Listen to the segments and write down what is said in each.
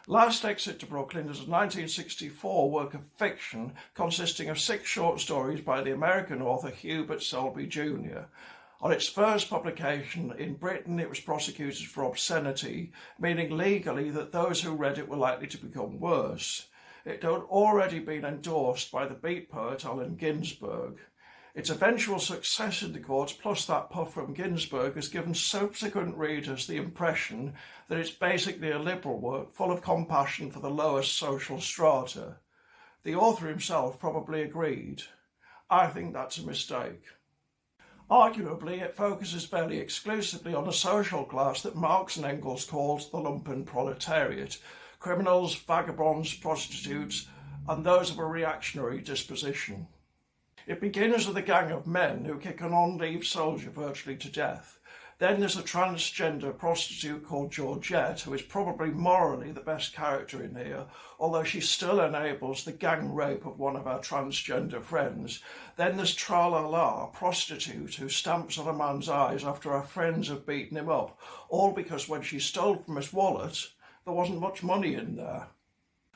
Last Exit to Brooklyn is a 1964 work of fiction consisting of 6 short stories by the American author Hubert Selby Jr. On its first publication in Britain, it was prosecuted for obscenity, meaning legally that those who read it were likely to become worse. It had already been endorsed by the beat poet Allen Ginsberg. Its eventual success in the courts, plus that puff from Ginsberg, has given subsequent readers the impression that it's basically a liberal work full of compassion for the lowest social strata. The author himself probably agreed. I think that's a mistake. Arguably, it focuses fairly exclusively on a social class that Marx and Engels called the lumpen proletariat: criminals, vagabonds, prostitutes, and those of a reactionary disposition. It begins with a gang of men who kick an on-leave soldier virtually to death. Then there's a transgender prostitute called Georgette, who is probably morally the best character in here, although she still enables the gang rape of one of our transgender friends. Then there's Tra-La-La, a prostitute who stamps on a man's eyes after her friends have beaten him up, all because when she stole from his wallet, there wasn't much money in there.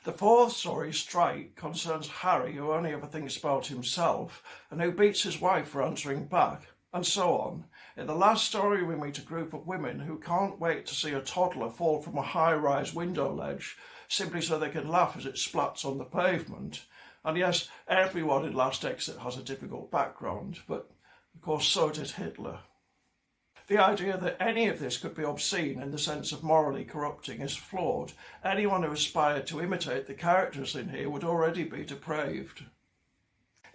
The fourth story, Strike, concerns Harry, who only ever thinks about himself and who beats his wife for answering back, and so on. In the last story, we meet a group of women who can't wait to see a toddler fall from a high-rise window ledge simply so they can laugh as it splats on the pavement. And yes, everyone in Last Exit has a difficult background, but of course so did Hitler. The idea that any of this could be obscene in the sense of morally corrupting is flawed. Anyone who aspired to imitate the characters in here would already be depraved.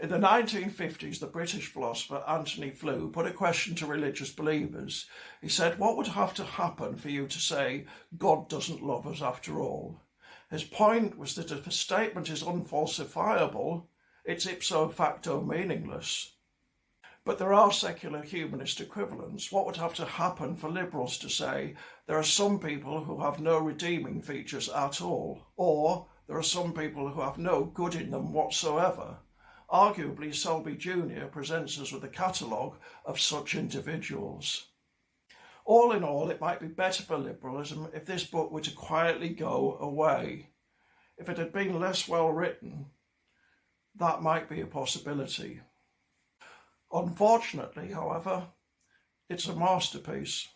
In the 1950s, the British philosopher Antony Flew put a question to religious believers. He said, what would have to happen for you to say, God doesn't love us after all? His point was that if a statement is unfalsifiable, it's ipso facto meaningless. But there are secular humanist equivalents. What would have to happen for liberals to say there are some people who have no redeeming features at all, or there are some people who have no good in them whatsoever? Arguably, Selby Jr. presents us with a catalogue of such individuals. All in all, it might be better for liberalism if this book were to quietly go away. If it had been less well written, that might be a possibility. Unfortunately, however, it's a masterpiece.